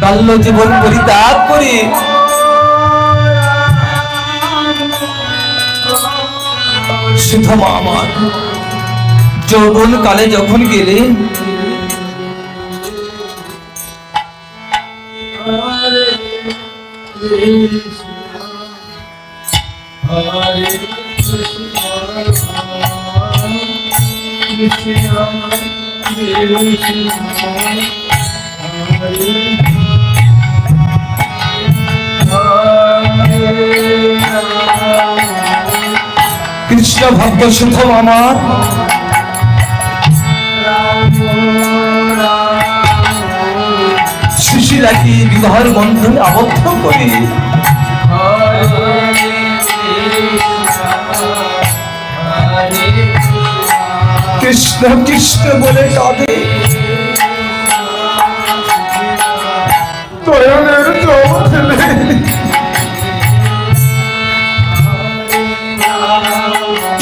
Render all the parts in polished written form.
বাল্য জীবন পরিত্যাগ করে সুধমা আমার যৌবন কালে যখন গেলে কৃষ্ণ ভক্ত সুধম আমার সুশীলাকে বিবাহের বন্ধনে আবদ্ধ করে কৃষ্ণ কৃষ্ণ বলে কাঁদে তয়নের জল ফেলে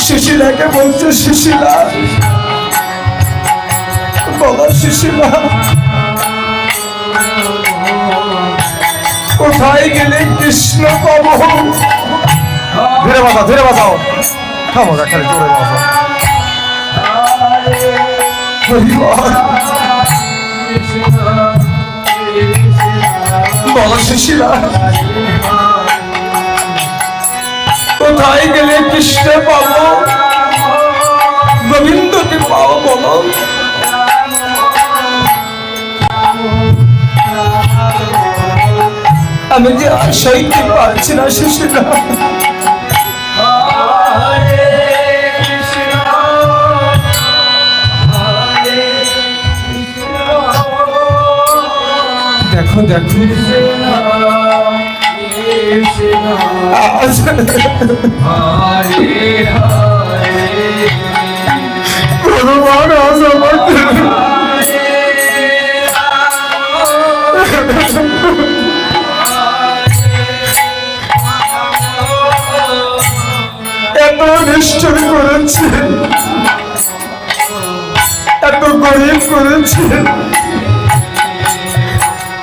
সুশীলাকে বলছে সুশীলা বলো সুশীলা কোথায় গেলে কৃষ্ণ পাবো ধীরে বাজাও থামো খালি জোরে বাজাও বলো সুশীলা কোথায় গেলে কৃষ্ণ পাবো গোবিন্দকে পাবো বলো আমি যে আর সইতে পারছি না সুশীলা দেখো দেখো ভগবান আজ আমাকে এত নিষ্ঠুর করেছে এত গরিব করেছে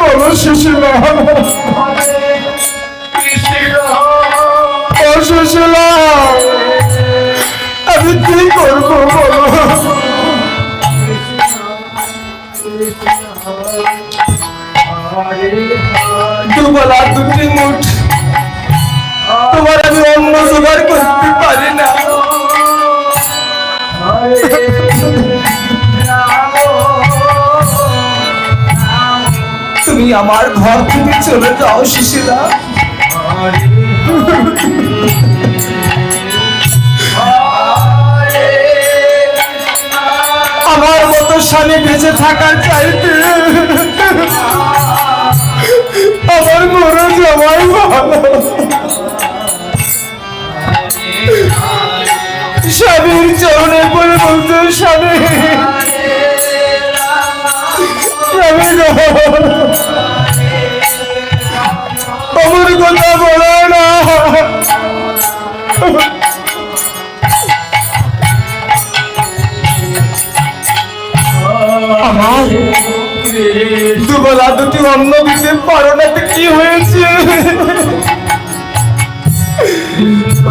বলো সুশীলা ও সুশীলা আমি কি করবো বলো দুবেলা দুটি মুঠ তোমার আমি অন্য জোগাড় করতে পারি না তুমি আমার ঘর থেকে চলে যাও সুশীলা আমার মতো স্বামী বেঁচে থাকার চাইতে আমার মরো জমাই ভালো স্বামীর চরণে পড়ে বলতে স্বামী আমার কথা বলো না আমার দুবেলা দুটি অন্ন দিতে পারো না তো কি হয়েছে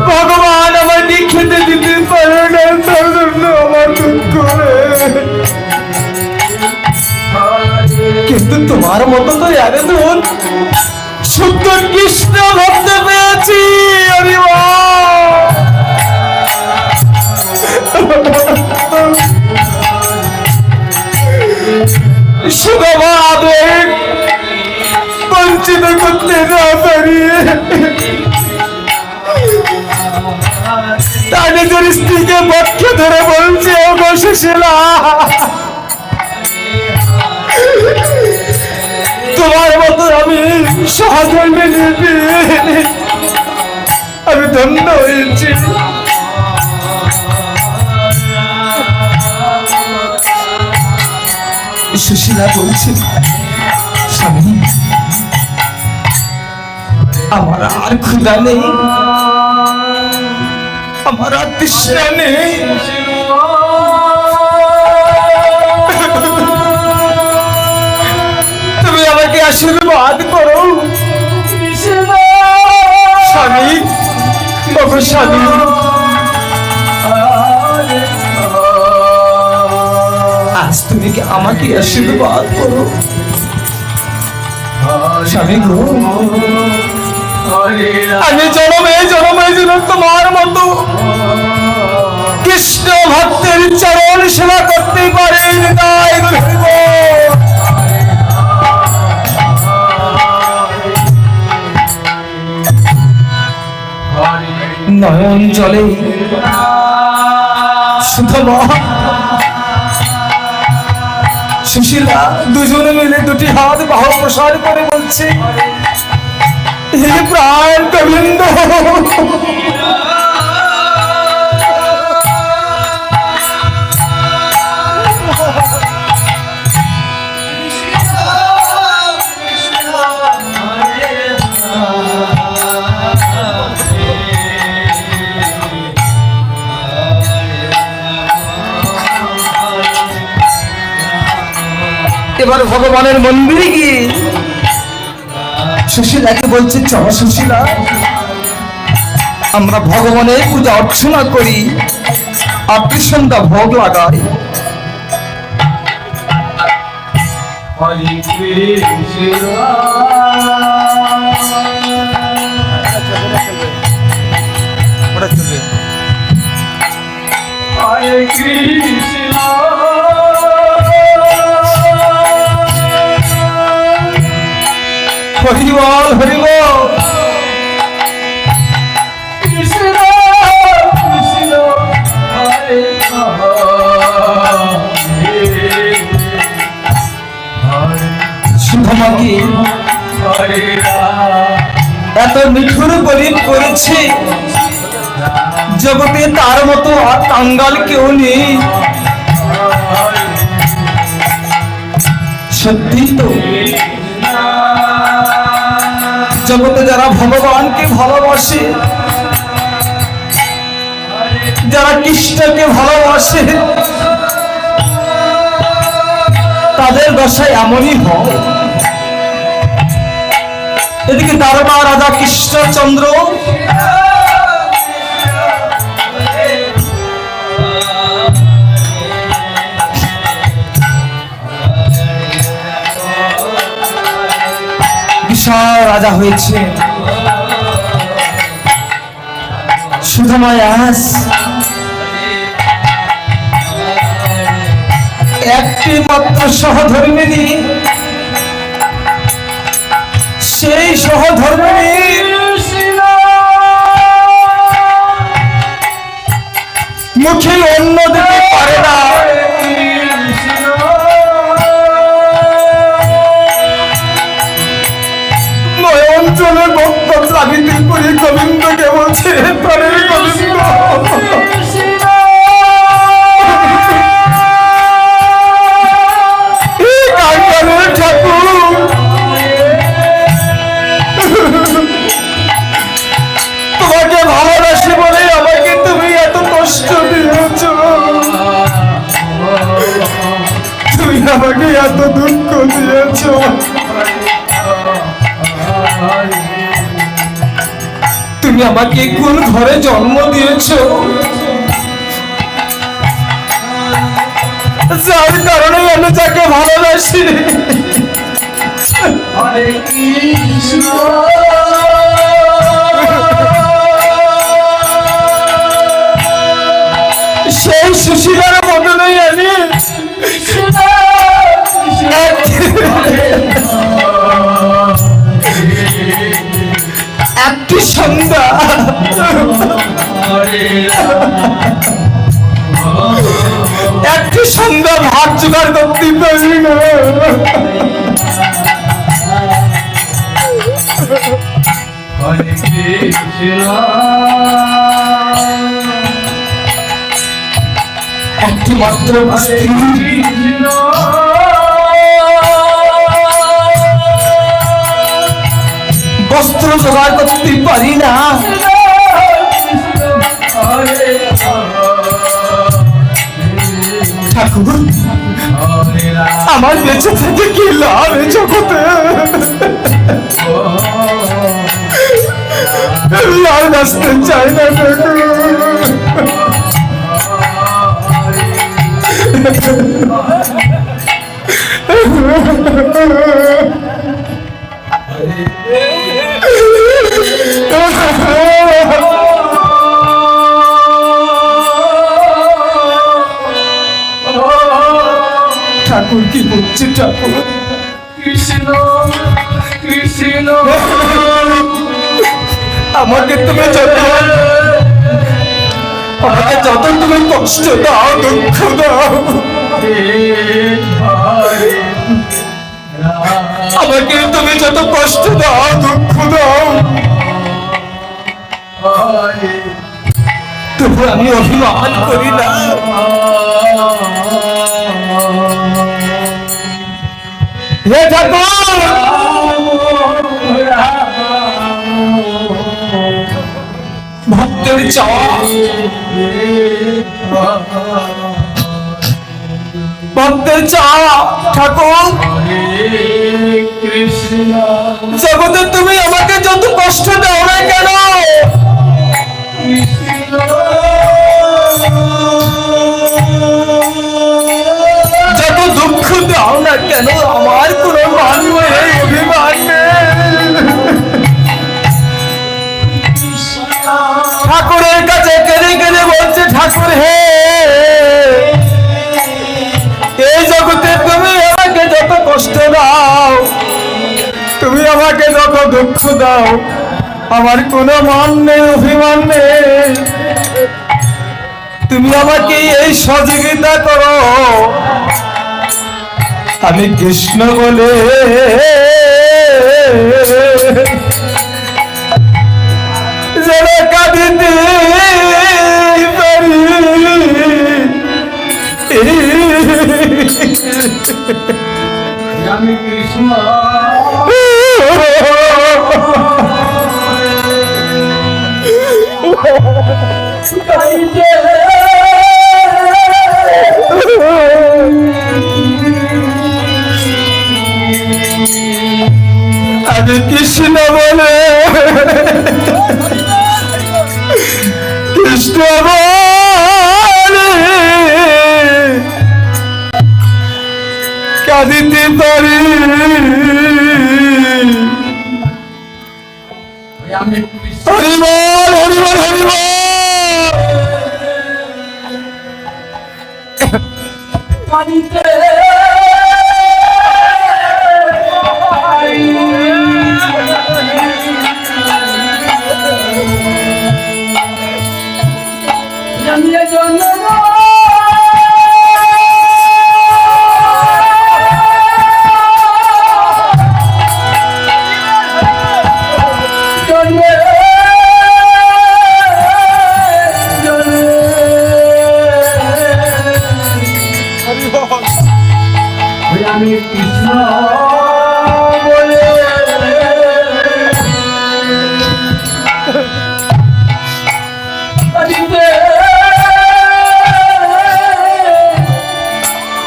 ভগবান আমার খেতে দিতে পারো না তার জন্য আমার দুঃখ কিন্তু তোমার মতো তো একজন শুদ্ধ কৃষ্ণ ভক্ত পেয়েছি আমি শুধুভাবে বঞ্চিত করতে না পারিয়ে তার নিজের স্ত্রীকে পক্ষে ধরে বলছে ও গো সুশীলা তোমার মতো আমি সহজে মেনে আমি ধন্য হয়েছি সুশীলা বলছি স্বামী আমার আর ক্ষুধা নেই আমার আর তৃষ্ণা নেই তুমি আমাকে আশীর্বাদ করো স্বামী। ওগো স্বামী, আজ তুমি কি আমাকে আশীর্বাদ করো স্বামী গো। আমি জনমে জনমে যেন তোমার মতো কৃষ্ণ ভক্তের চরণ সেবা করতে পারে। নয়ন জলে সুধমা সুশীলা দুজনে মিলে দুটি হাত বাহু প্রসার করে বলছে, হে প্রাণ গোবিন্দ, এবার ভগবানের মন্দিরে গিয়ে সুশীলাকে বলছে, চল সুশীলা, আমরা ভগবানের পূজা অর্চনা করি, আরতি সন্ধ্যা ভোগ লাগাই। হরে কৃষ্ণ হরি বল হরি বল। সুধমাকে এত নিঠুর গরিব করেছে, জগতে তার মতো আর কাঙ্গাল কেউ নেই। সত্যি তো, জগতে যারা ভগবানকে ভালোবাসে, যারা কৃষ্ণকে ভালোবাসে, তাদের দশায় এমনই হয়। এদিকে দ্বারকা রাজা কৃষ্ণচন্দ্র বিশাল রাজা হয়েছে। সুধমা আজ একটি মাত্র সহধর্মিণী, সেই সহধর্মিণী মুখে অন্ন দিতে পারে না। নয়ন জলে বক্ত প্লাবিত করে গোবিন্দকে বলছে, প্রাণের গোবিন্দ, ঠাকুর, তোমাকে ভালোবাসি বলে আমাকে তুমি এত কষ্ট দিয়েছ, তুমি আমাকে এত দুঃখ দিয়েছ। তুমি আমাকে কোন ঘরে জন্ম দিয়েছ, যার কারণে আমি যাকে ভালোবাসি সেই সুশীলার বদলে আমি একটি সন্ধ্যা একটি সন্ধ্যা ভাত জোগাড় করতে পারি না। একটি মাত্র বস্ত্র জোগাড় করতে পারি না। ঠাকুর, আমার বেঁচে থেকে কি লাভ এই জগতে? বাঁচতে চাই না ঠাকুর কি বলছে ঠাকুর? কৃষ্ণ কৃষ্ণ আমাকে তুমি যত তুমি কষ্ট দাও, দুঃখ দাও, আমাকে তুমি যত কষ্ট দাও, দুঃখ দাও, তবু আমি অভিমান করি না। হে ঠাকুর, ভক্তের চাওয়া, ভক্তের চাওয়া ঠাকুর, কৃষ্ণ জগতে তুমি আমাকে যত কষ্ট দাও না কেন, যত দুঃখ দাও না কেন, আমার কোনো মান নেই, অভিমান নেই। ঠাকুরের কাছে কেঁদে কেঁদে বলছে, ঠাকুর হে, এই জগতে তুমি আমাকে যত কষ্ট দাও, তুমি আমাকে যত দুঃখ দাও, আমার কোনো মান নেই, অভিমান নেই। তুমি আমাকে এই সহযোগিতা করো, আমি কৃষ্ণ বলে যেন কাঁদিতে পারি। আমি কৃষ্ণ আমি কৃষ্ণ বলে, কৃষ্ণ বলে কাঁদিতে পারি। আমি হরিবল হরিবল হরিবল। আমি কৃষ্ণ বলে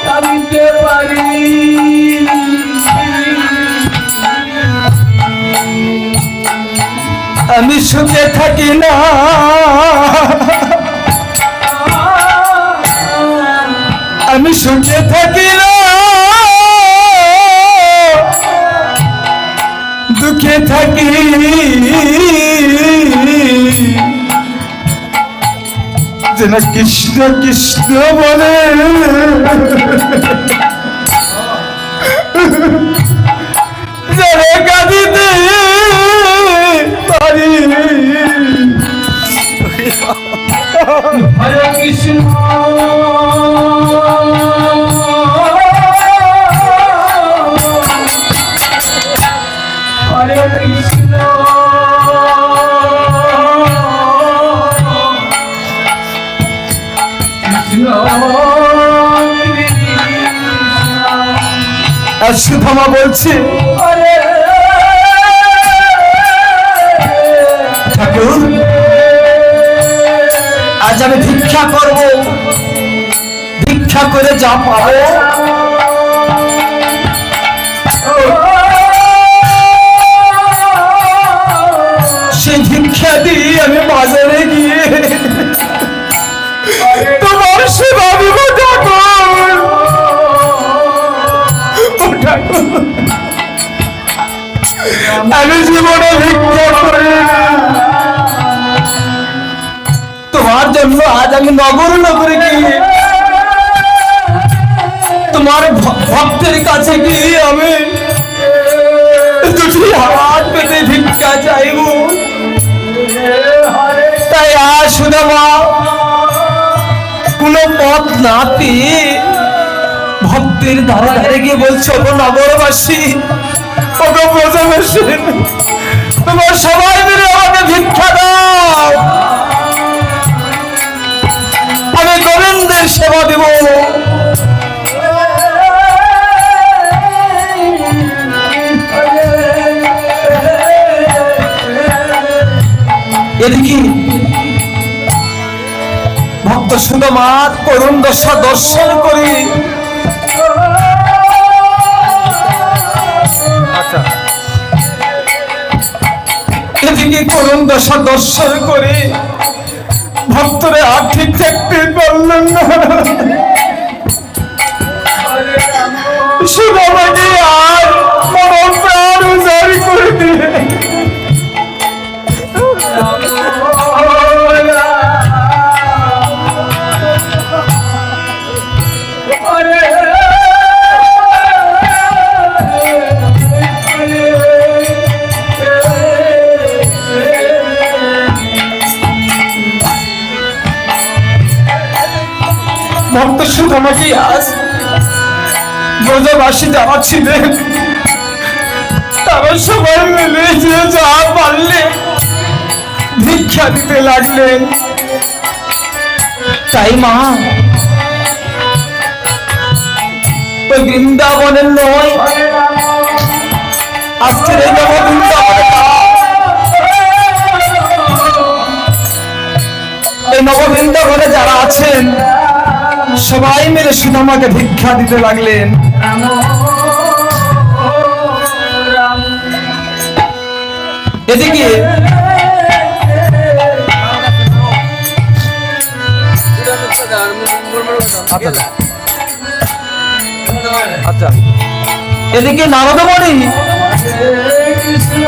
কাঁদিতে পারি। আমি সুখে থাকি না, আমি সুখে থাকি না, দুঃখে থাকি। যেন কৃষ্ণ কৃষ্ণ বলে যেন কাঁদিতে পারি। হরে কৃষ্ণ হরে কৃষ্ণ কৃষ্ণ আর সুধামা বলছি, ঠাকুর আজ আমি ভিক্ষা করব, ভিক্ষা করে যা পাবো সেই ভিক্ষা দিয়ে আমি আমি জীবনে ভিক্ষা করি তোমার জন্য আজ আমি নগরে নগরে গিয়ে তোমার ভক্তের কাছে গিয়ে আমি দুটি হাত পেতে ভিক্ষা চাইব। তাই আজ সুদামা কোন পথ না পেয়ে ভক্তের ধারে ধারে গিয়ে বলছো, ও নগরবাসী, ও ব্রজবাসী, তোমার সবাই মিলে আমাকে ভিক্ষা দাও, আমি গোবিন্দের সেবা দেব। এদিকে ভক্ত সুদামার করুণ দশা দর্শন করি এদিকে করুণ দশা দর্শন করে ভক্তরে আর ঠিক থাকতে পারলেন না। সুদামাকে আর মন প্রাণ উজাড় করে দিয়ে ভক্ত সুদামাকে আজ ব্রজবাসী যারা ছিলেন তারা সবাই মিলে যে যা পারলে ভিক্ষা দিতে লাগলেন। তাই মা ওই বৃন্দাবনের নয়, আজকের এই নববৃন্দাবনে এই নববৃন্দাবনে যারা আছেন সবাই মিলে সুদামাকে ভিক্ষা দিতে লাগলেন। এদিকে আচ্ছা এদিকে নারদমণি কৃষ্ণ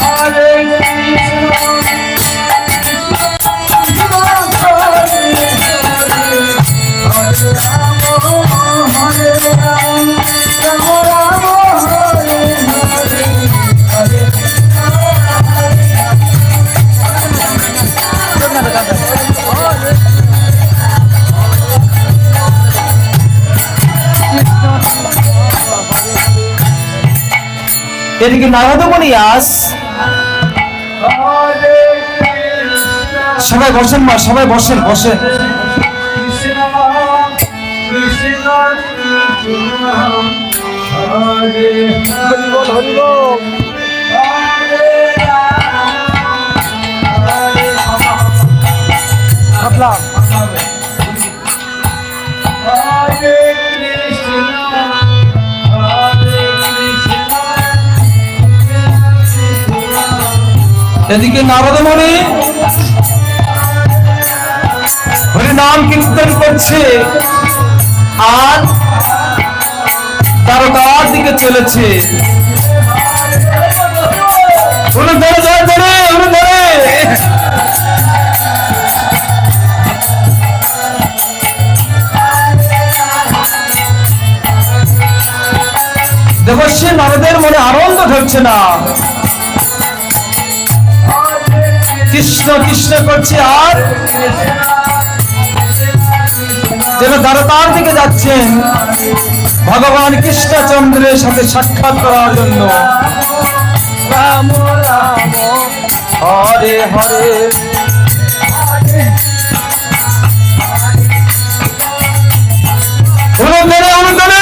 হরে এদিকে নারদমণি আস সবাই বসেন মা, সবাই বসেন বসেন। এদিকে নারদমণি হরিনাম কীর্তন করছে আর তারকার দিকে চলেছে। দেবশ্রী নারদের মনে আনন্দ ধরছে না, কৃষ্ণ কৃষ্ণ করছে আর যেন দ্বারকার দিকে যাচ্ছেন ভগবান কৃষ্ণচন্দ্রের সাথে সাক্ষাৎ করার জন্য। রাম রাম হরে হরে অনুদানে অনুদানে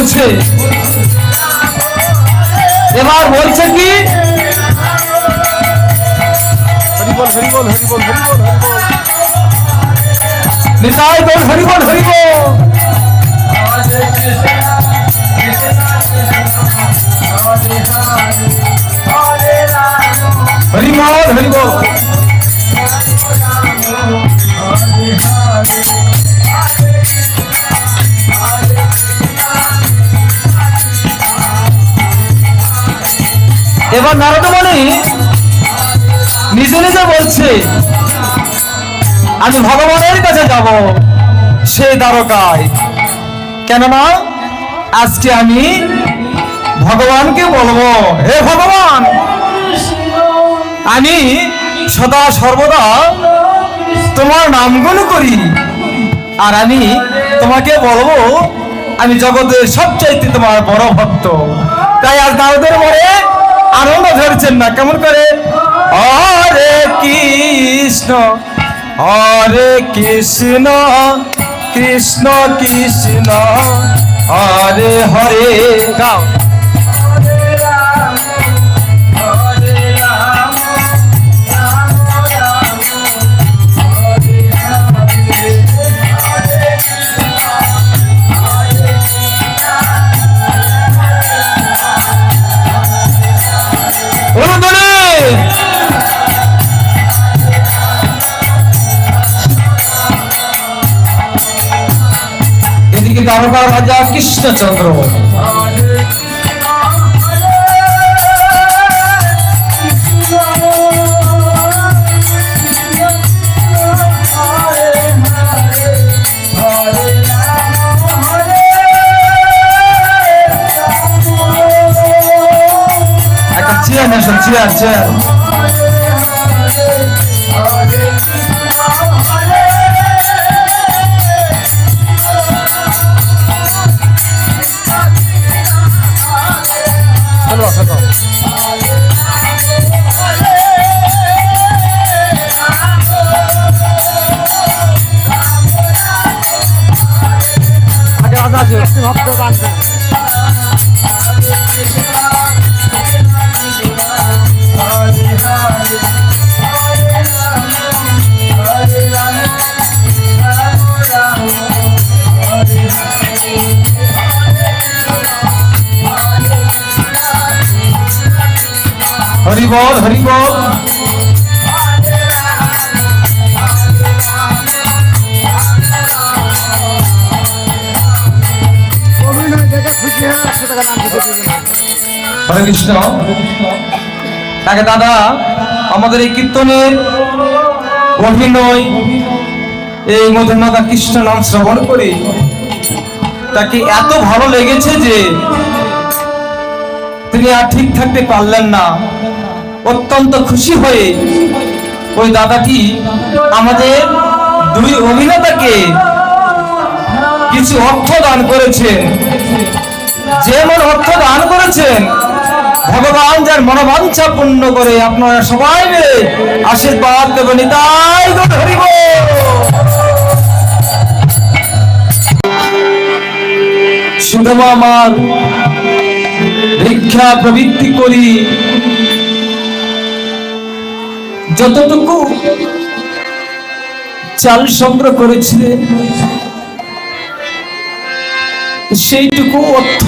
বলছে, এবার বলছে কি, হরিবল হরিবল হরিবল হরিবল হরিবল। নিতাই গৌর হরি বল হরি বল। Hare Krishna, Krishna Krishna, Hare Hare, Hare Rama, Hari বল হরি বল। Hare Hare, Hare Krishna, Hare Krishna. এবার নারদ মুনি নিজে নিজে বলছে, আমি ভগবানের কাছে যাব সেই দ্বারকায়, কেননা আজকে আমি ভগবানকে বলবো, হে ভগবান, আমি সদা সর্বদা তোমার নামগুণ করি, আর আমি তোমাকে বলবো আমি জগতের সবচাইতে তোমার বড় ভক্ত। তাই আজ নারদের মনে আনন্দ ধরছেন না, কেমন করে, হরে কৃষ্ণ হরে কৃষ্ণ কৃষ্ণ কৃষ্ণ হরে হরে, গাও। Hare Rama, Hare Rama, Rama Rama, Hare Hare, Hare Krishna, Hare Krishna. অনুদনে এদিকে দ্বারকার রাজা কৃষ্ণচন্দ্র একটা চেয়ার নেশন, চেয়ার চেয়ার। চলো চলো। আগে রাজা আছে, ভক্ত আনবে। হরি বল হরি বল। অভিনয় দেখে খুশি হয়ে 100 টাকা দাম দিতে দিবেন। হরে কৃষ্ণ। তাকে দাদা আমাদের এই কীর্তনের অভিনয় এই মধুমাতা কৃষ্ণ নাম শ্রবণ করে তাকে এত ভালো লেগেছে যে তিনি আর ঠিক থাকতে পারলেন না। অত্যন্ত খুশি হয়ে ওই দাদাটি আমাদের দুই অভিনেতাকে কিছু অর্থ দান করেছেন। যেমন অর্থ দান করেছেন, ভগবান যার মনোবাঞ্ছা পূর্ণ করে আপনারা সবাই মিলে আশীর্বাদ দেবেন। নিতাই গৌর হরি বল। সুদামা আমার ভিক্ষা প্রবৃত্তি করি, যতটুকু চাল সংগ্রহ করেছিলেন সেইটুকু অর্থ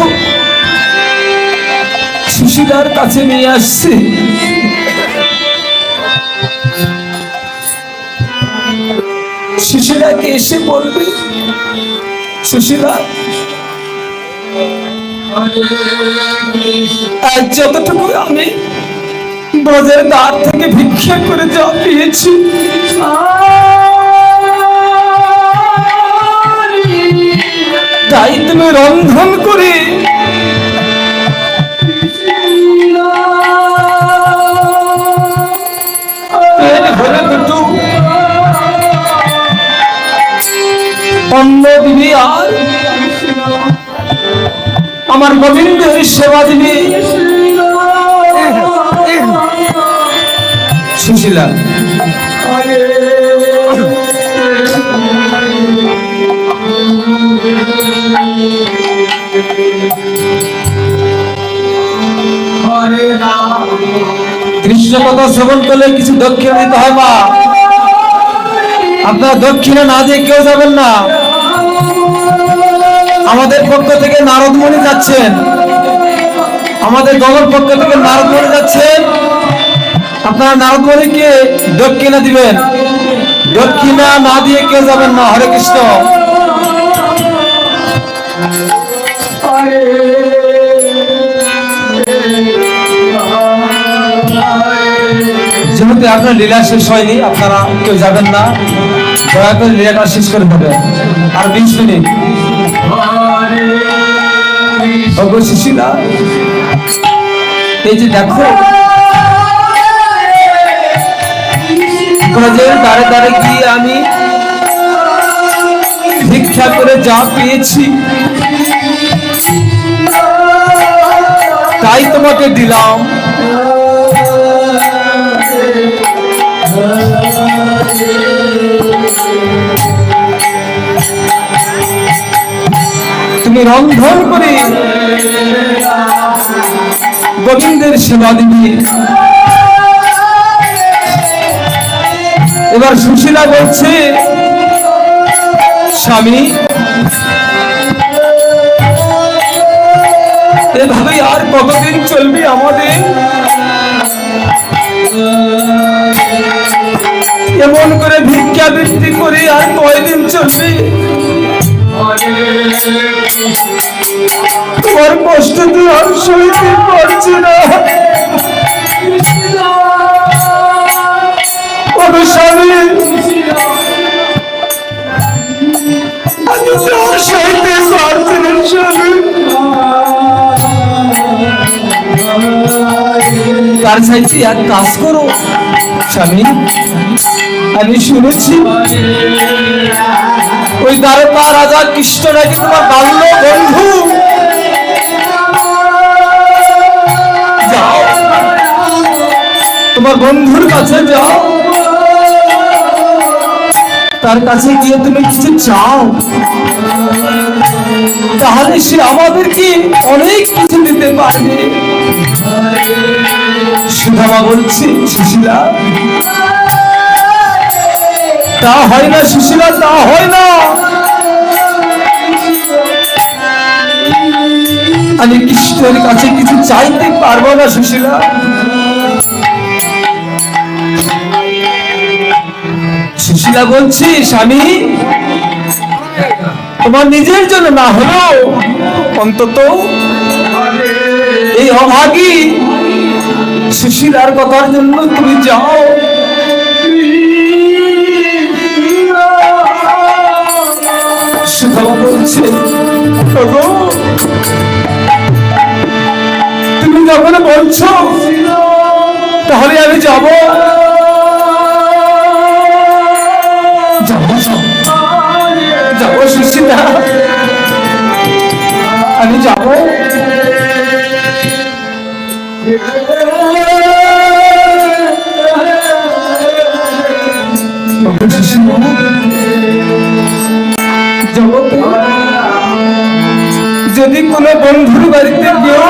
সুশীলার কাছে নিয়ে আসছে। সুশীলাকে এসে বলবে, সুশীলা আজ যতটুকু আমি ব্রজের দ্বার থেকে ভিক্ষা করে যা পেয়েছি তাই তুমি রন্ধন করে পেট ভরে দুটো অন্ন দিবি, আর আমার গোবিন্দের সেবা দিবি। সুশীলা হরে রাম কৃষ্ণ কথা শ্রবণ করলে কিছু দক্ষিণা দিতে হয় মা। আপনারা দক্ষিণা না দিয়ে কেউ যাবেন না। আমাদের পক্ষ থেকে নারদমণি যাচ্ছেন, আমাদের দলের পক্ষ থেকে নারদমণি যাচ্ছেন। আপনারা নারদমণিকে দক্ষিণা দিবেন, দক্ষিণা না দিয়ে কেউ যাবেন না। হরে কৃষ্ণ। যেহেতু আপনার লীলা শেষ হয়নি, আপনারা কেউ যাবেন না। দয়া করে লীলাটা শেষ করে দেবেন। আর 20 মিনিট। শিশিলা, এই যে দেখো ব্রজের দ্বারে দ্বারে গিয়ে আমি ভিক্ষা করে যা পেয়েছি তাই তোমাকে দিলাম। তুমি রন্ধন করে গোবিন্দের সেবা দিবি। এবার সুশীলা বলছে, স্বামী এভাবেই আর কতদিন চলবে আমাদের? এমন করে ভিক্ষা বৃত্তি করে আর কয়দিন চলবে? তোমার কষ্ট তো আর সইতে পারছি না। স্বামী আমি তো আর সইতে পারছি না স্বামী। তার চাইতে এক কাজ করো স্বামী, আমি শুনেছি ওই দ্বারকা রাজা কৃষ্ণ নাকি তোমার বাল্য বন্ধু। যাও তোমার বন্ধুর কাছে যাও, তার কাছে গিয়ে তুমি কিছু চাও, তাহলে সে আমাদেরকে অনেক কিছু দিতে পারবে। সুধামা বলছি, সুশীলা তা হয় না, সুশীলা তা হয় না। আমি কৃষ্ণের কাছে কিছু চাইতে পারবো না সুশীলা। সুশীলা বলছি, স্বামী তোমার নিজের জন্য না হলেও অন্তত এই অভাগী সুশীলার কথার জন্য তুমি যাও। সুধামা বলছে, তুমি যখন বলছো তাহলে আমি যাব। যাবো সুশীলা, আমি যাব। যদি কোনো বন্ধুর বাড়িতে কেউ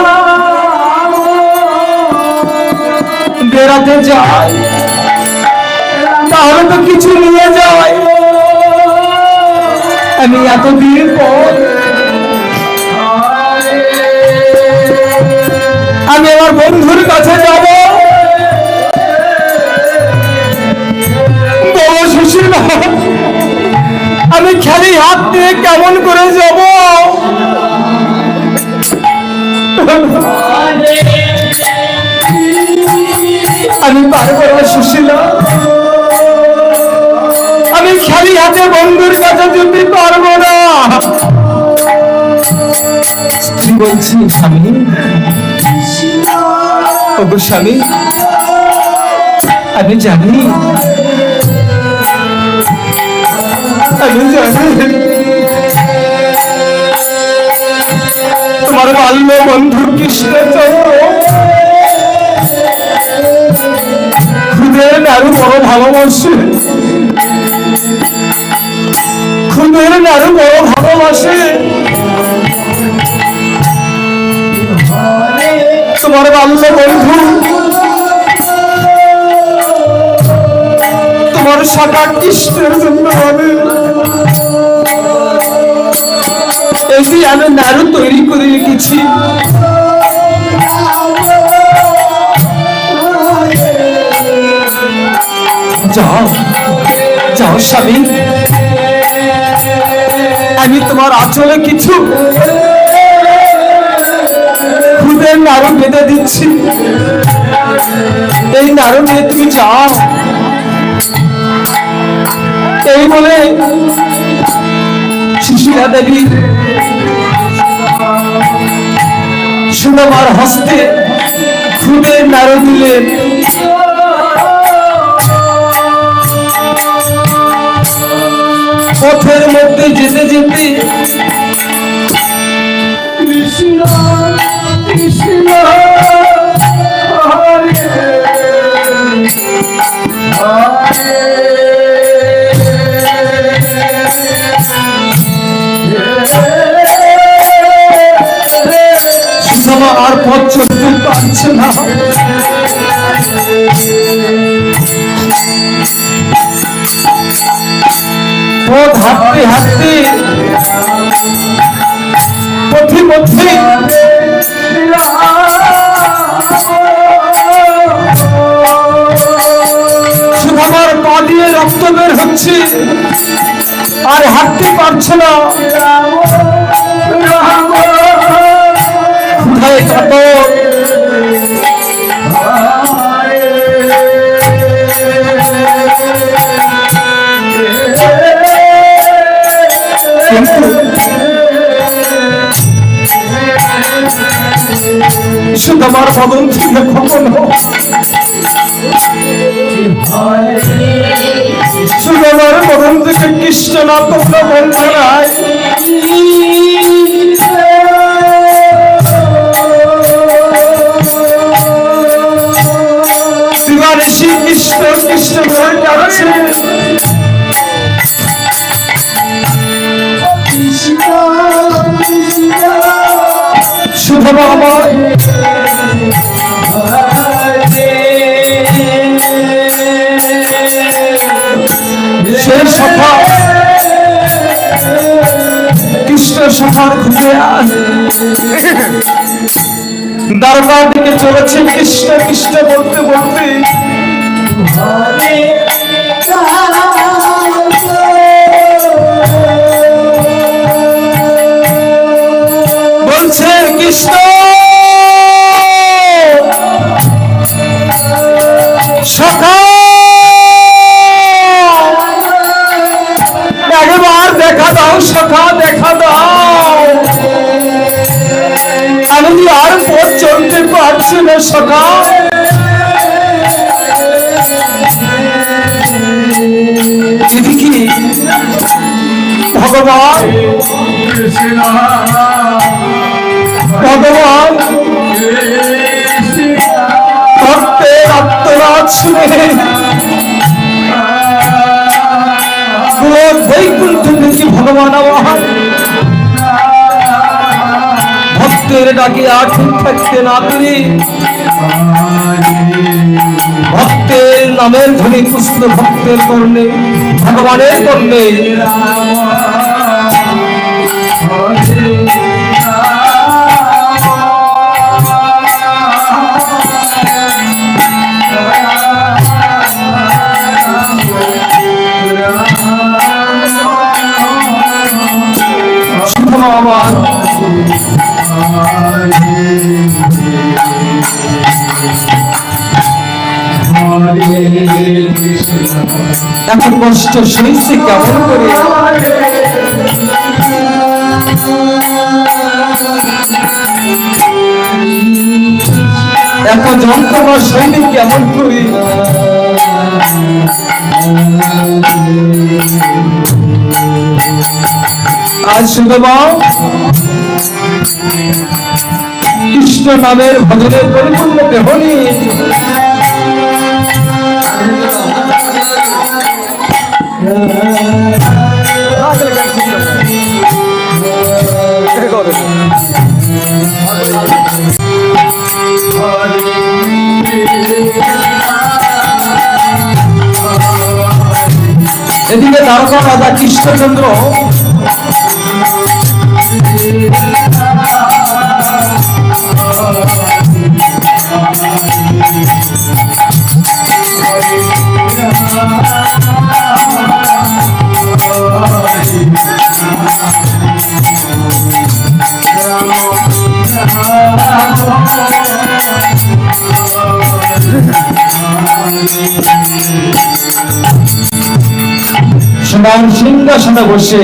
বেড়াতে যায় তাহলে তো কিছু নিয়ে যায়। আমি এতদিন পর আমি আমার বন্ধুর কাছে যাব। সুশীলা আমি খালি হাত দিয়ে কেমন করে যাব? আমি পারবো না সুশীলা, আমি খালি হাতে বন্ধুর কাছে যেতে পারবো না। স্ত্রী বলছি, স্বামী ওগো স্বামী আমি জানি, আমি জানি তোমার বাল্য বন্ধু কৃষ্ণচন্দ্র খুদের নাড়ু বড় ভালোবাসে, খুদের নাড়ু বড় ভালোবাসে। তোমার বাল্য বন্ধু, তোমার সখা কৃষ্ণের জন্য আমি নাড়ু তৈরি করে রেখেছি। যাও যাও স্বামী, আমি তোমার আঁচলে কিছু খুদের নাড়ু বেঁধে দিচ্ছি, এই নাড়ু নিয়ে তুমি যাও। এই বলে সুশীলা দেবী সুদামার হস্তে খুদের নাড়ু দিলেন। পথের মধ্যে যেতে যেতে কৃষ্ণ কৃষ্ণ হরে হরে সুদামা আর পথ চলতে পারছে না। পথ হাঁটতে হাঁটতে পথে পথে সুদামার পা দিয়ে রক্ত বের হচ্ছে, আর হাঁটতে পারছে না। কোথায় কাতর সুদামার বদন থেকে কখনো সুদামার বদন থেকে কৃষ্ণ না তোমরা বন্ধ নাই। শ্রী কৃষ্ণ কৃষ্ণ করে যাচ্ছে। সুদামা আমার সেই সখা কৃষ্ণ সখার খুঁজে দ্বারকার দিকে চলেছে। কৃষ্ণ কৃষ্ণ বলতে বলতে বলছে কৃষ্ণ সখা একবার দেখা দাও, সখা দেখা দাও, আমি আর পথ চলতে পারছি না সখা। এদিকে ভগবান ভগবান ভক্তের আত্মনাদ শুনে বৈকুণ্ঠ থেকে ভগবান আমার ভক্তের ডাকে আঠুন থাকতে না পেরে ভক্তের নামের ধ্বনি পুষ্ট ভক্তের কর্ণে ভগবানের কর্ণে আমার এত কষ্ট সইছে কেমন করে, এত যন্ত্রণা সইলে কেমন করে। আজ সুদামা কৃষ্ণ নামের ভজনের পরিপূর্ণ দেহ নিয়ে দ্বারকা রাজা কৃষ্ণচন্দ্র সোনার সিংহাসনে বসে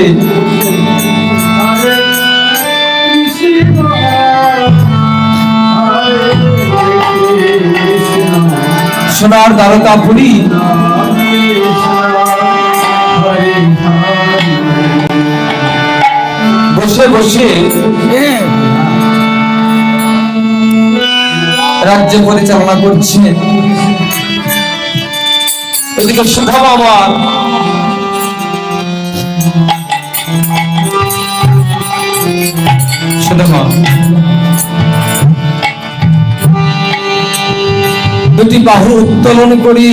সোনার দ্বারকাপুরী বসে বসে রাজ্য পরিচালনা করছেন। এদিকে সুধা বাবা দুটি বাহু উত্তোলন করি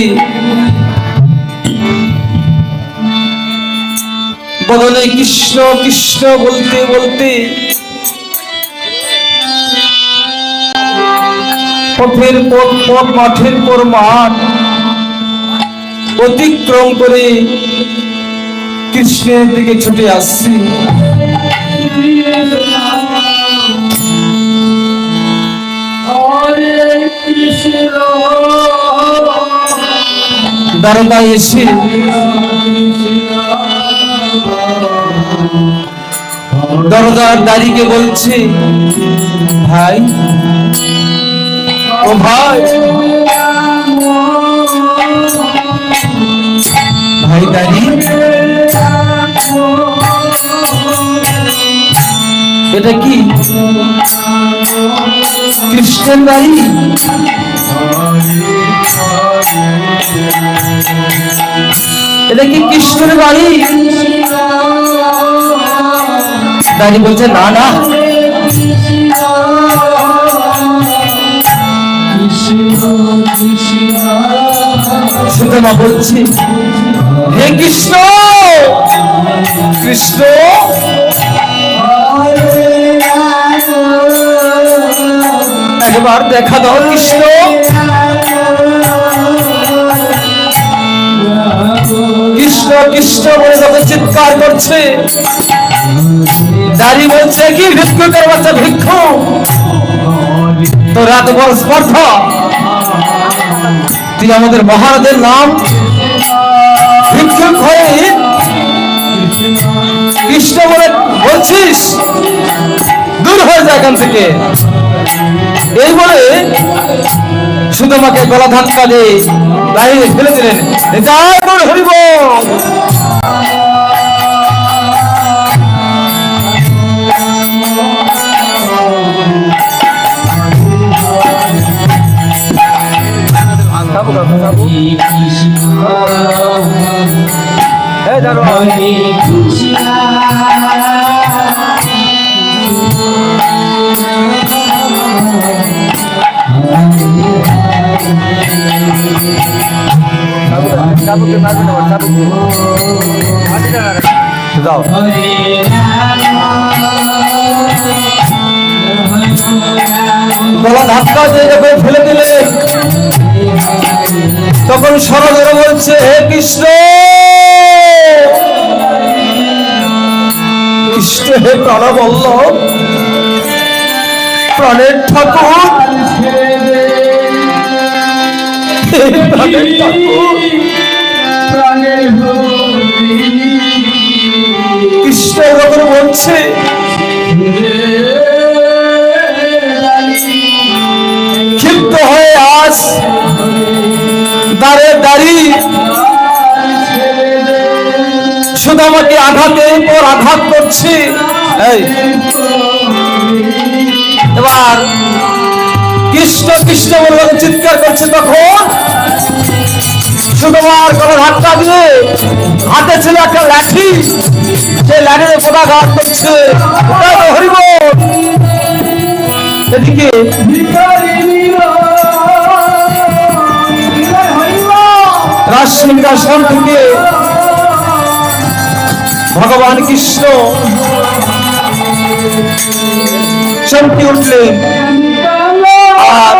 বদলে কৃষ্ণ কৃষ্ণ বলতে বলতে পথের পর পথ মাঠের পর মাঠ অতিক্রম করে কৃষ্ণের দিকে ছুটে আসছি। দ্বারকায় এসে দরজার দাঁড়িয়ে বলছে, ভাই ও ভাই, ভাই দাঁড়ি, এটা কি কৃষ্ণের বাড়ি? এটা কি কৃষ্ণের বাড়ি? দাঁড়ি বলছে, না না, সুদামা বলছে, হে কৃষ্ণ কৃষ্ণ, একবার দেখা দাও কৃষ্ণ। কৃষ্ণ কৃষ্ণ বলে যখন চিৎকার করছে, দাঁড়ি বলছে, কি ভিক্ষুকের বাচ্চা ভিক্ষু, তোর এত বড় স্পর্ধা, তুই আমাদের মহারাজের নাম ভিক্ষুক হয়ে কৃষ্ণ বলে বলছিস? দূর হয়ে যায় এখান থেকে। এই বলে সুদামাকে গলা ধাক্কা দিয়ে বাইরে ফেলে দিলেন। জয় গুরু হরি বল। গলা ধাক্কা দিয়ে যখন ফেলে দিলে, তখন সরোবর বলছে, হে কৃষ্ণ কৃষ্ণ, হে প্রাণবল্লভ, প্রাণের ঠাকুর, হে প্রাণের ঠাকুর। কৃষ্ণ যখন বলছে, ক্ষিপ্ত হয়ে আজ দাঁড়ে দাঁড়িয়ে সুদামাকে আঘাতের পর আঘাত করছে। এবার কৃষ্ণ কৃষ্ণ বলে চিৎকার করছে, তখন সুদামার গলা ধাক্কা দিয়ে হাতে ছিল একটা লাঠি, সেই লাঠিতে পদাঘাত করছে। হরিব। এদিকে রাজসিংহাসন থেকে ভগবান কৃষ্ণ চমকে উঠলেন আর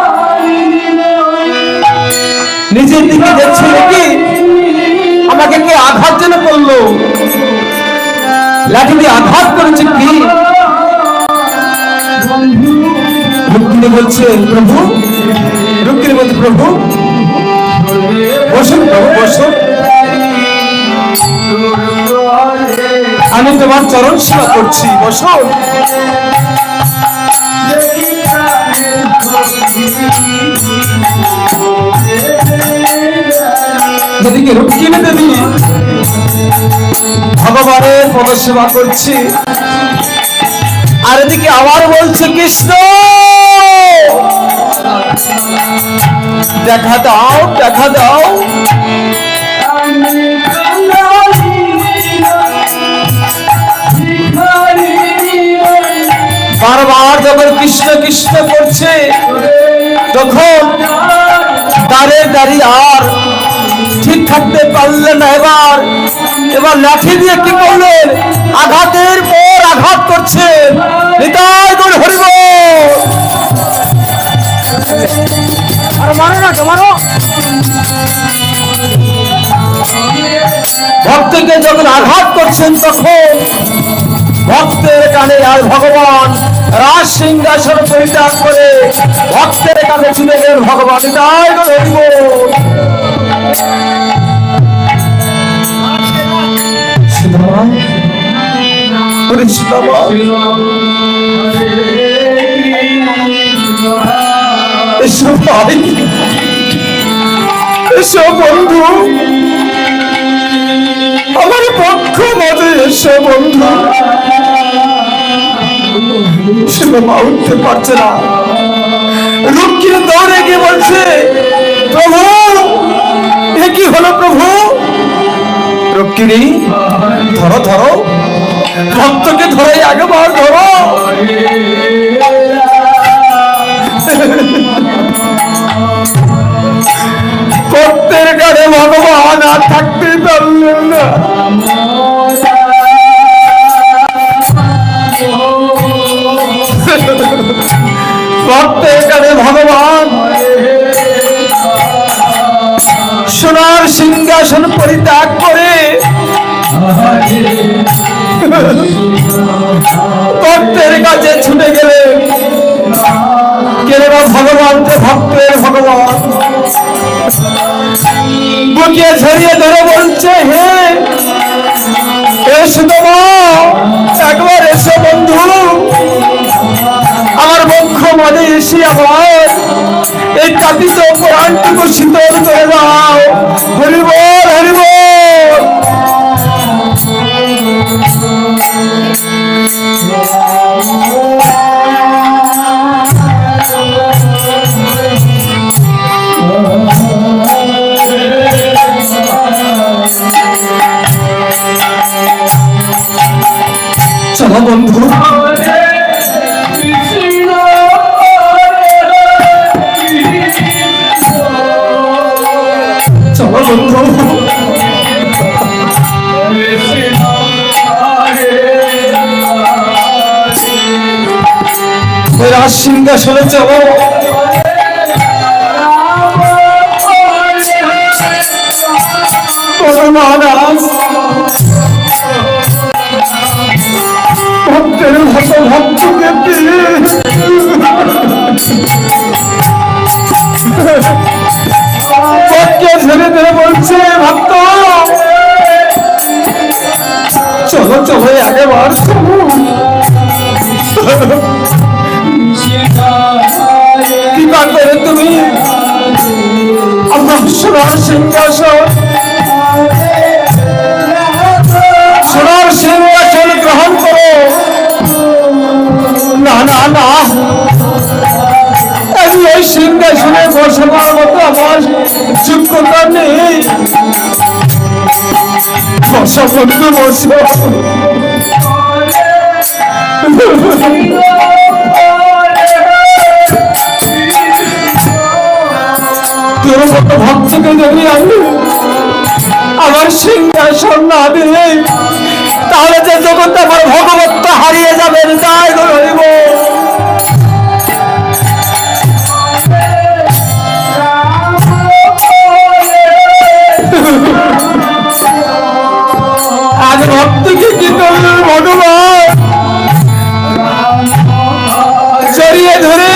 নিজের দিকে দেখছে নাকি আমাকে কে আঘাত যেন করলো, লাঠি দিয়ে আঘাত করেছে কি? রুক্মিণী বলছে প্রভু, রুক্মিণী বলছে প্রভু বসুন, প্রভু বসুন, আমি তোমার চরণ সেবা করছি, বসুন। এদিকে রুক্মিণী দেবী ভগবানের পদসেবা করছি, আর এদিকে আবার বলছে কৃষ্ণ দেখা দাও, দেখা দাও। বারবার যখন কৃষ্ণ কৃষ্ণ করছে তখন দাঁড়িয়ে দাঁড়িয়ে আর ঠিক থাকতে পারলেন না। এবার লাঠি দিয়ে কি করলেন? আঘাতের পর আঘাত করছেন। নিতাই গৌর হরি বল। আরে মারো না, মারো। ভক্তকে যখন আঘাত করছেন তখন ভক্তের কানে আর ভগবান রাজ সিংহাসন পরিত্যাগ করে ভক্তের কানে ছুটে গেলেন ভগবান। নিতাই গৌর হরি বল। এসো ভাই, এসো বন্ধু, আমার পক্ষ মতে এসো বন্ধু। শিবমা উঠতে পারছে না। রুক্মিণী দৌড়ে গিয়ে বলছে প্রভু এ কি হলো প্রভু? রুক্মিণী ধরো ধরো, ভক্তকে ধরে আগেবার ধরো। ভক্তের কাছে ভগবান আর থাকতে পারলেন না। ভক্তের কাছে ভগবান সোনার সিংহাসন পরিত্যাগ করে ভক্তের কাছে ছুটে গেলেন। কেননা ভগবান তো ভক্তের ভগবান। বুকে ছড়িয়ে ধরে বলছে হে সুদামা, একবার এসো বন্ধু, আমার বক্ষ মাঝে এসে আমার এই কাপিত প্রাণটুকু শীতল করে দাও। হরি বল, হরি বল। চলো বন্ধু, চলো বন্ধু, রাজ সিংহাসনে চলো। মহারাজ ভক্তের ভাষা ভক্তকে ভক্তকে ধরে ধরে বলছে ভক্ত চলো চলো আগেবার চলো। কৃপা করে তুমি আমার সোনার সিংহাসন, সোনার সিংহাসন গ্রহণ করো। না না না, আমি ওই সিংহাসনে বসবার মতো আমার যোগ্যতা নেই। বসো বন্ধু বসো। তোর মতো ভক্তকে যদি আমি আমার সিংহাসন না দিয়ে তাহলে যে জগৎ আমার ভগবত্ব হারিয়ে যাবে। জয় গুরু হরিব। আজ ভক্তকে কি করলেন ভগবান? জড়িয়ে ধরে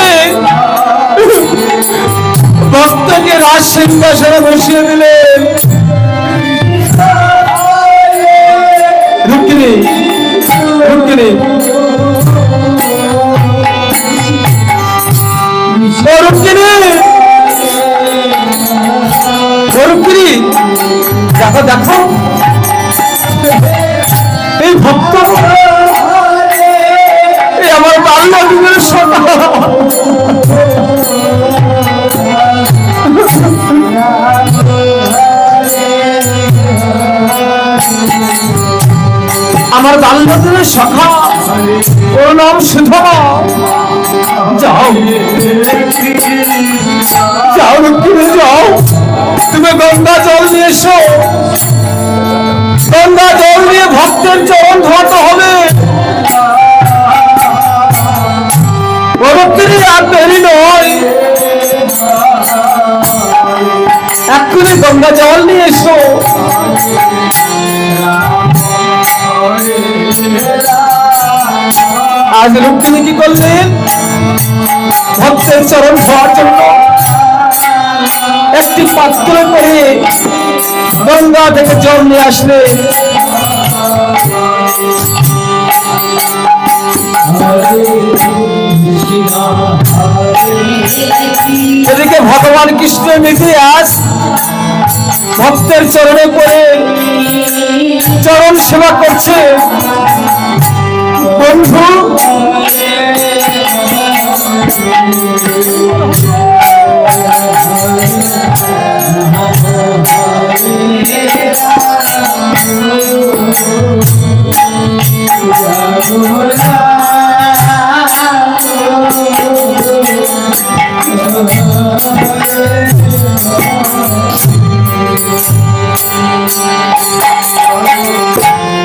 ভক্তকে রাজ সিংহাসনে বসিয়ে দিলেন। রুক্মিণী, রুক্মিণী, ও রুক্মিণী, ও রুক্মিণী, দেখো দেখো এই ভক্ত, এই আমার বাল্য দিনের সোনা। আমার বাল্য দিনের সখা, ওর নাম সুধমা। যাও যাও রুক্মিণী, যাও, তুমি গঙ্গা জল নিয়ে এসো। গঙ্গা জল নিয়ে ভক্তের চরণ ধোয়াতে হবে। ও রুক্মিণী, আর দেরি নয়, এক্ষুনি গঙ্গা জল নিয়ে এসো। আজ রুক্মিণী কি করলেন? ভক্তের চরণ ধোয়ার জন্য একটি পাত্র করে গঙ্গা থেকে জল নিয়ে আসলেন। এদিকে ভগবান কৃষ্ণ নিজে আজ ভক্তের চরণে পড়ে চরণ সেবা করছে। বন্ধু,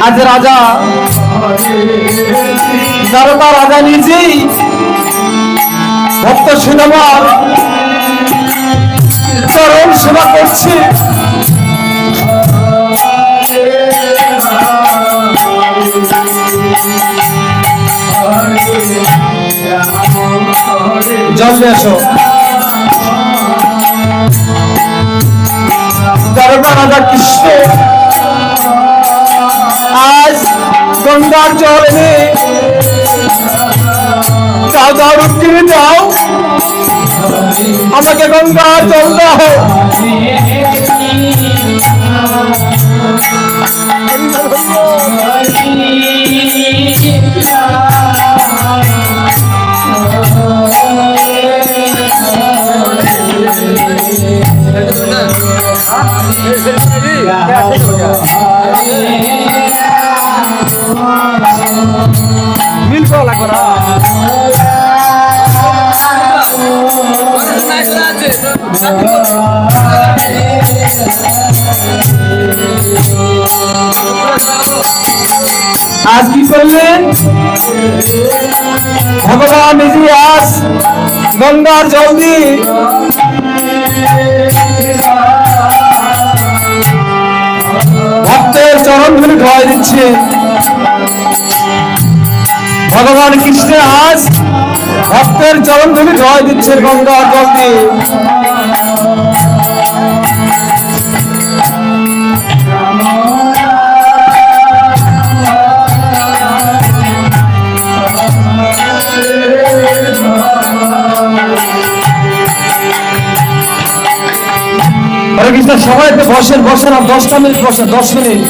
আজ রাজা, দ্বারকা রাজা নিজেই ভক্ত সুদামার চরণ সেবা করছে। জল নিয়ে এসো। দ্বারকা রাজা কৃষ্ণ আজ গঙ্গার জল এনে যাও, যাও রুক্মিণী, যাও, আমাকে গঙ্গার জল দাও। মিল করা লাগবে না। আজ কি করলেন ভগবান নিজে? আজ গঙ্গার জল দিয়ে ভক্তের চরণ ধরে ধোয়াই দিচ্ছে। ভগবান কৃষ্ণ আজ ভক্তের চরণ ধরে ধোয়াই দিচ্ছে গঙ্গার জল দিয়ে। হরে কৃষ্ণ, সবাই একটু বসেন, বসেন, আর 10টা মিনিট বসেন, 10 মিনিট।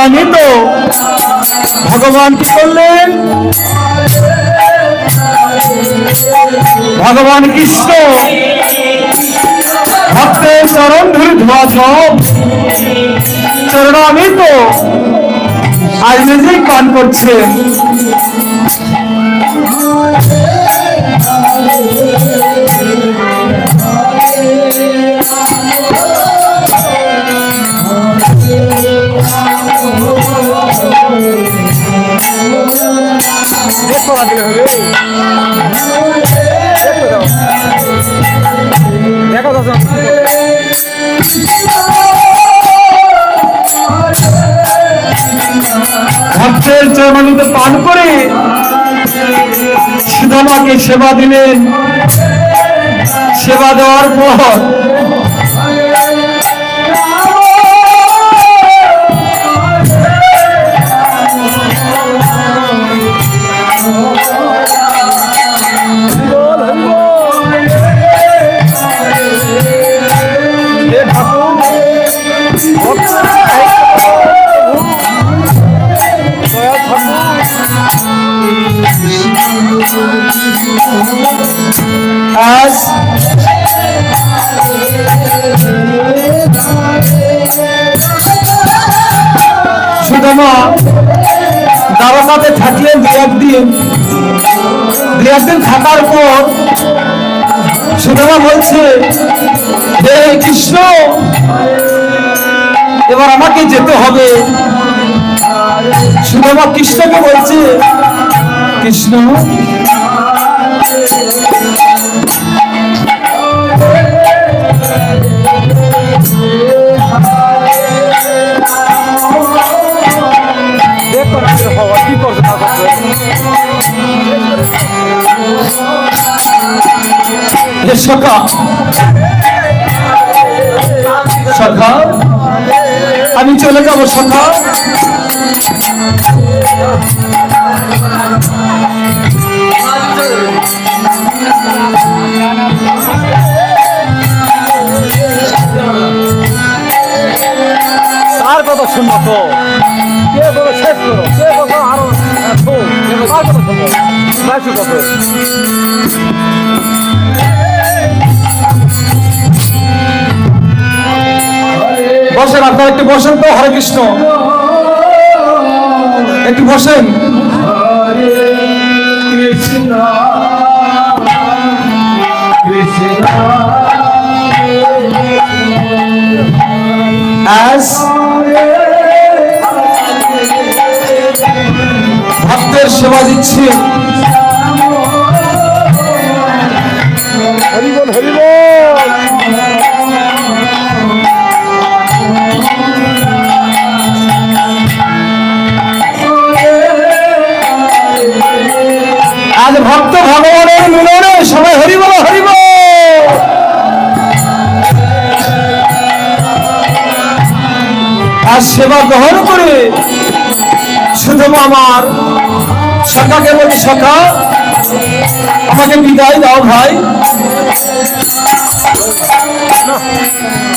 চরণামিত ভগবান কি করলেন? ভগবান কৃষ্ণ ভক্তের চরণ ধরে ধোয়া সব চরণামিত আজ নিজেই পান করছেন। দেখো না দিলে হবে দেখো দাও ভক্তের চরণামিত পান করে সুদামাকে সেবা দিলেন। সেবা দেওয়ার পর আজ সুদামা দ্বারকাতে থাকলেন দুই একদিন থাকার পর সুদামা বলছে, হে কৃষ্ণ, এবার আমাকে যেতে হবে। সুদামা কৃষ্ণকে বলছে, কৃষ্ণ দেখো না দিলে হবে কি করছে না করছে হে সখা, সখা আমি চলে যাবো সখা। আর কথা শুনবো তো কে বলো শেষ করো কে বলো আরো আর কথা শুনবো বাইশো কত বসেন, আপনারা একটু বসেন তো। হরে কৃষ্ণ, একটু বসেন। কৃষ্ণ কৃষ্ণ আজ ভক্তের সেবা দিচ্ছি। হরিবল হরিবল আজ ভক্ত ভগবানের মিলনে সবাই হরিবল হরিবল। আজ সেবা গ্রহণ করে শুধু আমার সখাকে বলি, সখা আমাকে বিদায় দাও ভাই।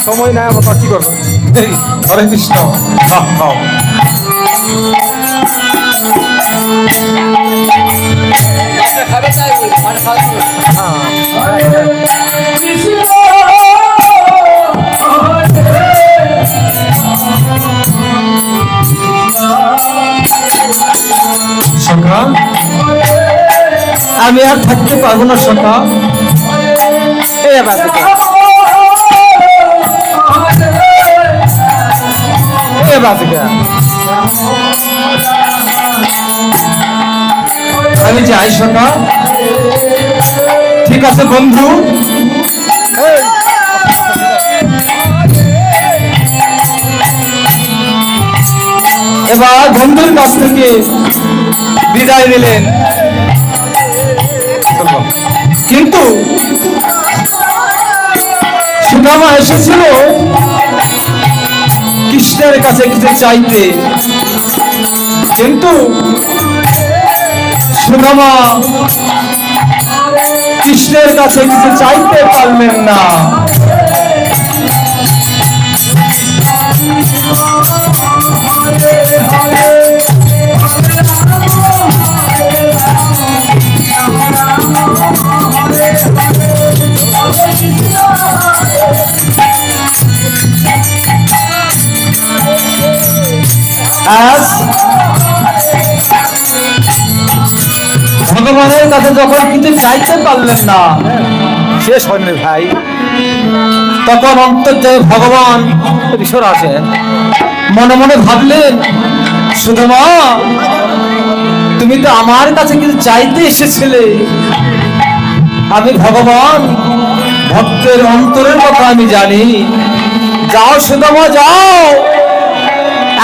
সময় নাই আমার কি করবো হরে কৃষ্ণ। সখা আমি আর থাকতে পারবো না সখা। আমি যাই সখা। ঠিক আছে বন্ধু, এবার বন্ধুর কাছ থেকে বিদায় নিলেন। কিন্তু সুদামা এসেছিল কৃষ্ণের কাছে কিছু চাইতে, কিন্তু সুদামা কৃষ্ণের কাছে কিছু চাইতে পারলেন না। ভগবানের কাছে যখন কিছু চাইতে পারলেন না, শেষ হয়নি রে ভাই, তখন অন্তর্যামী ভগবান ঈশ্বর আছে। মনে মনে ভাবলেন, সুদামা তুমি তো আমার কাছে কিছু চাইতে এসেছিলে, আমি ভগবান, ভক্তের অন্তরের কথা আমি জানি। যাও সুদামা যাও,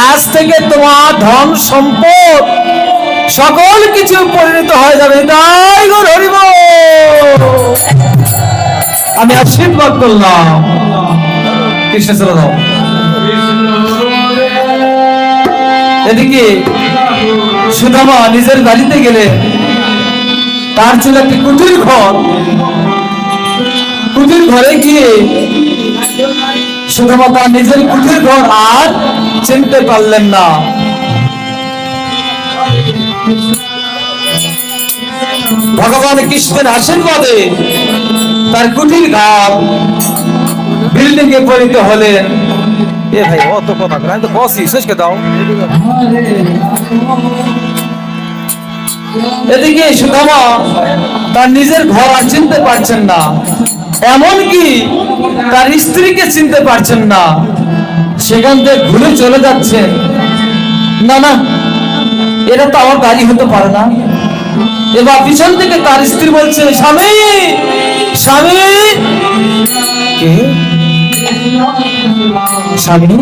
আজ থেকে তোমার ধন সম্পদ সকল কিছু পরিণত হয়ে যাবে। তাই গো হরি বল। আমি আশীর্বাদ করলাম। কৃষ্ণ চলে যাও। এদিকে সুদামা নিজের বাড়িতে গেলে, তার ছিল একটি কুটির ঘর। কুটির ঘরে গিয়ে সুদামা তার নিজের কুটির ঘর আর চিনতে পারলেন না। ভগবান কৃষ্ণের আশীর্বাদে তার কুটির ঘর বিল্ডিং এ পরিণত হলেন। এ ভাই অত কথা করে আমি তো বসি, শেষকে দাও। এদিকে সুদামা তার নিজের ঘর আর চিনতে পারছেন না, এমনকি তার স্ত্রীকে চিনতে পারছেন না। সেখান থেকে ঘুরে চলে যাচ্ছেন। না না, এটা তো আমার বাড়ি হতে পারে না। এবার পিছন থেকে তার স্ত্রী বলছে, স্বামী স্বামী। কে? স্বামী,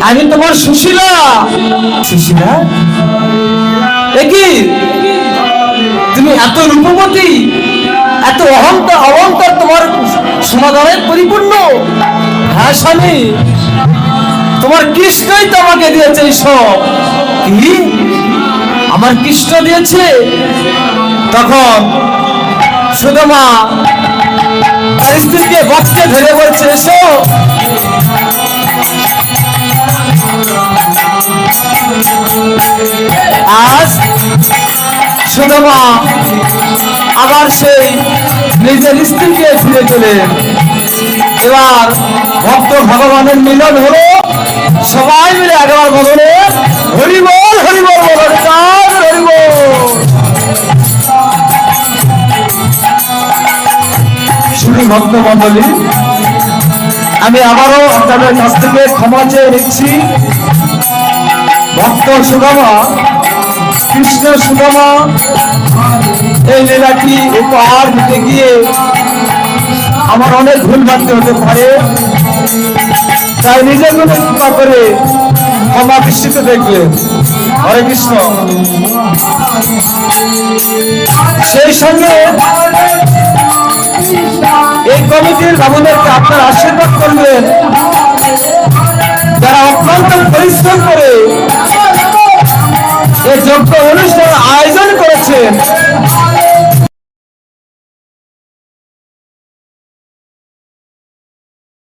আমি তোমার সুশীলা। সুশীলা? একই তুমি এত রূপবতী, এত অহংকার অহংকার তোমার সমাধানে পরিপূর্ণ? হ্যাঁ স্বামী, তোমার কৃষ্ণই তো আমাকে দিয়েছে এইসব। কি? আমার কৃষ্ণ দিয়েছে? তখন সুদামা তার স্ত্রীকে বক্সে ধরে বলছে, এসো। আজ সুদামা আবার সেই নিজের স্ত্রীকে ফিরে পেলেন। এবার ভক্ত ভগবানের মিলন হলো। সবাই মিলে একবার বলে হরিবল হরিবল বলো, হরিবল। শুধু ভক্ত মন্ডলী, আমি আবারও আপনাদের কাছ থেকে ক্ষমা চেয়ে নিচ্ছি। ভক্ত সুদামা, কৃষ্ণ সুদামা এই লীলাটি উপহার দিতে গিয়ে আমার অনেক ভুল ভ্রান্তি হতে পারে, তাই নিজের মনে কৃপা করে ক্ষমা দৃষ্টিতে দেখলেন। হরে কৃষ্ণ। সেই সঙ্গে এই কমিটির বাবুদেরকে আপনার আশীর্বাদ করবেন, যারা অত্যন্ত পরিশ্রম করে এই যজ্ঞ অনুষ্ঠান আয়োজন করেছেন।